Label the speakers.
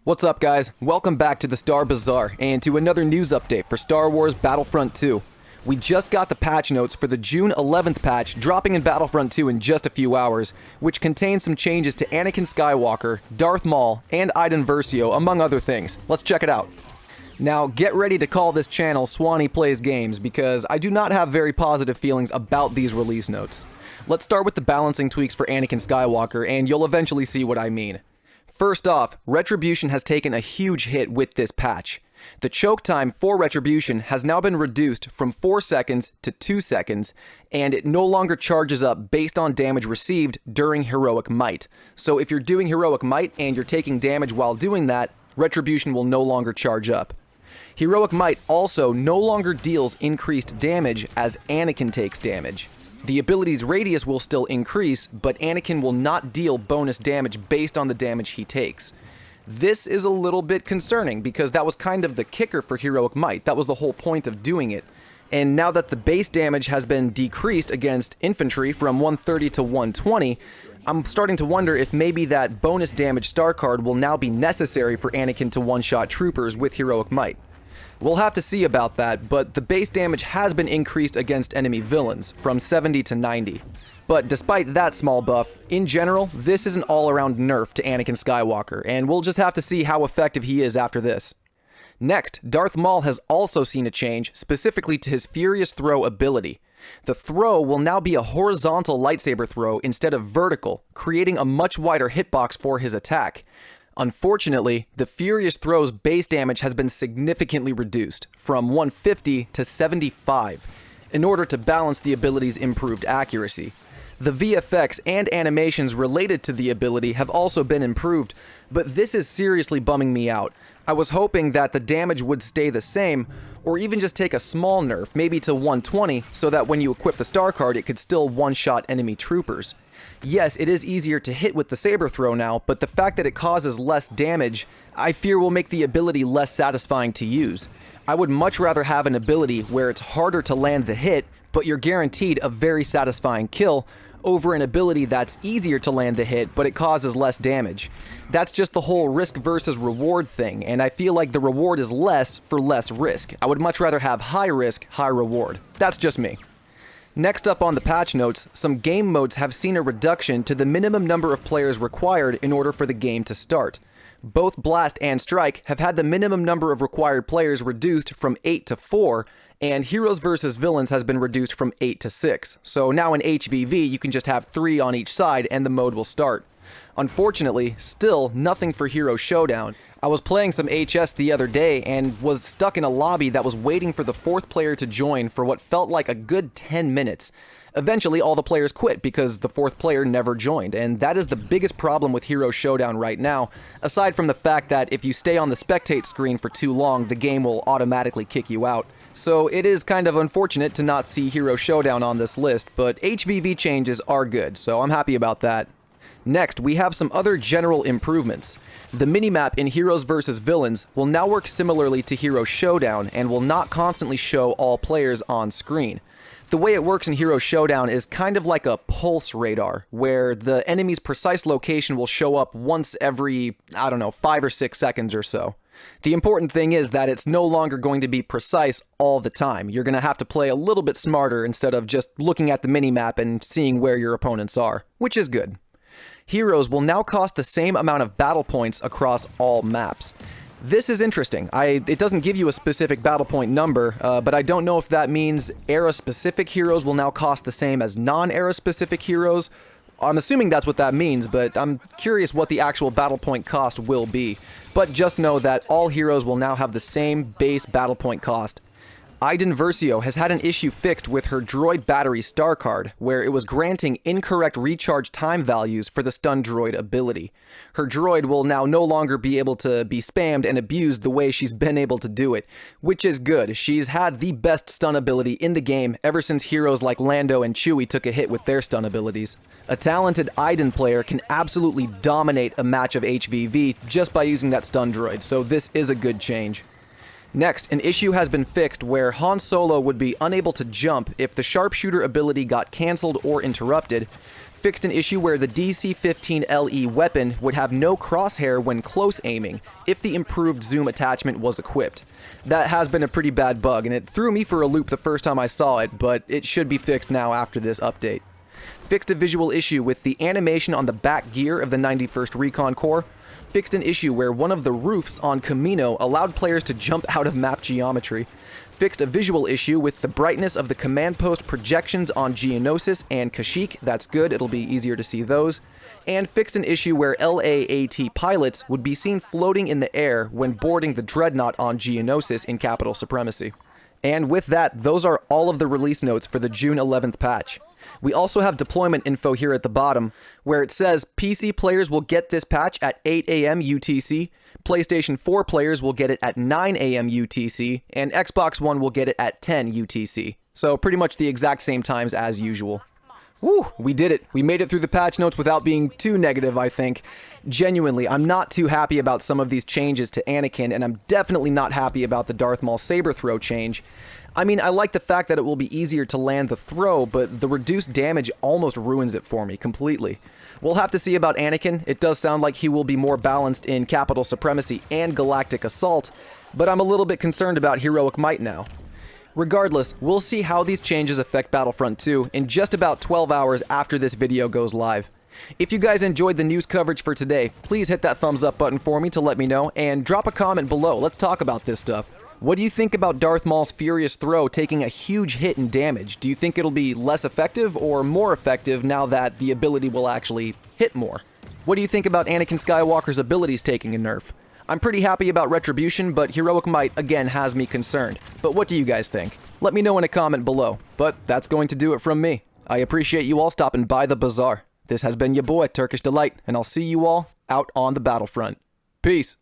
Speaker 1: What's up, guys? Welcome back to the Star Bazaar and to another news update for Star Wars Battlefront 2. We just got the patch notes for the June 11th patch dropping in Battlefront 2 in just a few hours, which contains some changes to Anakin Skywalker, Darth Maul, and Iden Versio, among other things. Let's check it out. Now, get ready to call this channel Swanee Plays Games, because I do not have very positive feelings about these release notes. Let's start with the balancing tweaks for Anakin Skywalker, and you'll eventually see what I mean. First off, Retribution has taken a huge hit with this patch. The choke time for Retribution has now been reduced from 4 seconds to 2 seconds, and it no longer charges up based on damage received during Heroic Might. So if you're doing Heroic Might and you're taking damage while doing that, Retribution will no longer charge up. Heroic Might also no longer deals increased damage as Anakin takes damage. The ability's radius will still increase, but Anakin will not deal bonus damage based on the damage he takes. This is a little bit concerning because that was kind of the kicker for Heroic Might. That was the whole point of doing it. And now that the base damage has been decreased against infantry from 130 to 120, I'm starting to wonder if maybe that bonus damage star card will now be necessary for Anakin to one-shot troopers with Heroic Might. We'll have to see about that, but the base damage has been increased against enemy villains, from 70 to 90. But despite that small buff, in general, this is an all-around nerf to Anakin Skywalker, and we'll just have to see how effective he is after this. Next, Darth Maul has also seen a change, specifically to his Furious Throw ability. The throw will now be a horizontal lightsaber throw instead of vertical, creating a much wider hitbox for his attack. Unfortunately, the Furious Throw's base damage has been significantly reduced, from 150 to 75, in order to balance the ability's improved accuracy. The VFX and animations related to the ability have also been improved, but this is seriously bumming me out. I was hoping that the damage would stay the same, or even just take a small nerf, maybe to 120, so that when you equip the star card it could still one-shot enemy troopers. Yes, it is easier to hit with the saber throw now, but the fact that it causes less damage, I fear will make the ability less satisfying to use. I would much rather have an ability where it's harder to land the hit, but you're guaranteed a very satisfying kill, over an ability that's easier to land the hit, but it causes less damage. That's just the whole risk versus reward thing, and I feel like the reward is less for less risk. I would much rather have high risk, high reward. That's just me. Next up on the patch notes, some game modes have seen a reduction to the minimum number of players required in order for the game to start. Both Blast and Strike have had the minimum number of required players reduced from 8 to 4, and Heroes vs. Villains has been reduced from 8 to 6. So now in HVV you can just have 3 on each side and the mode will start. Unfortunately, still nothing for Hero Showdown. I was playing some HS the other day and was stuck in a lobby that was waiting for the 4th player to join for what felt like a good 10 minutes. Eventually, all the players quit because the 4th player never joined, and that is the biggest problem with Hero Showdown right now, aside from the fact that if you stay on the spectate screen for too long, the game will automatically kick you out. So it is kind of unfortunate to not see Hero Showdown on this list, but HVV changes are good, so I'm happy about that. Next, we have some other general improvements. The minimap in Heroes vs. Villains will now work similarly to Hero Showdown and will not constantly show all players on screen. The way it works in Hero Showdown is kind of like a pulse radar, where the enemy's precise location will show up once every, 5 or 6 seconds or so. The important thing is that it's no longer going to be precise all the time. You're going to have to play a little bit smarter instead of just looking at the minimap and seeing where your opponents are, which is good. Heroes will now cost the same amount of battle points across all maps. This is interesting. It doesn't give you a specific battle point number, but I don't know if that means era-specific heroes will now cost the same as non-era-specific heroes. I'm assuming that's what that means, but I'm curious what the actual battle point cost will be. But just know that all heroes will now have the same base battle point cost. Iden Versio has had an issue fixed with her droid battery star card, where it was granting incorrect recharge time values for the stun droid ability. Her droid will now no longer be able to be spammed and abused the way she's been able to do it, which is good. She's had the best stun ability in the game ever since heroes like Lando and Chewie took a hit with their stun abilities. A talented Iden player can absolutely dominate a match of HVV just by using that stun droid, so this is a good change. Next, an issue has been fixed where Han Solo would be unable to jump if the sharpshooter ability got cancelled or interrupted, fixed an issue where the DC-15LE weapon would have no crosshair when close aiming if the improved zoom attachment was equipped. That has been a pretty bad bug, and it threw me for a loop the first time I saw it, but it should be fixed now after this update. Fixed a visual issue with the animation on the back gear of the 91st Recon Corps. Fixed an issue where one of the roofs on Camino allowed players to jump out of map geometry. Fixed a visual issue with the brightness of the command post projections on Geonosis and Kashyyyk. That's good, it'll be easier to see those. And fixed an issue where LAAT pilots would be seen floating in the air when boarding the Dreadnought on Geonosis in Capital Supremacy. And with that, those are all of the release notes for the June 11th patch. We also have deployment info here at the bottom, where it says PC players will get this patch at 8 AM UTC, PlayStation 4 players will get it at 9 AM UTC, and Xbox One will get it at 10 UTC. So pretty much the exact same times as usual. Woo, we did it. We made it through the patch notes without being too negative, I think. Genuinely, I'm not too happy about some of these changes to Anakin, and I'm definitely not happy about the Darth Maul Saber throw change. I mean, I like the fact that it will be easier to land the throw, but the reduced damage almost ruins it for me completely. We'll have to see about Anakin. It does sound like he will be more balanced in Capital Supremacy and Galactic Assault, but I'm a little bit concerned about Heroic Might now. Regardless, we'll see how these changes affect Battlefront 2 in just about 12 hours after this video goes live. If you guys enjoyed the news coverage for today, please hit that thumbs up button for me to let me know, and drop a comment below. Let's talk about this stuff. What do you think about Darth Maul's Furious Throw taking a huge hit in damage? Do you think it'll be less effective or more effective now that the ability will actually hit more? What do you think about Anakin Skywalker's abilities taking a nerf? I'm pretty happy about Retribution, but Heroic Might again has me concerned. But what do you guys think? Let me know in a comment below. But that's going to do it from me. I appreciate you all stopping by the bazaar. This has been your boy, Turkish Delight, and I'll see you all out on the battlefront. Peace.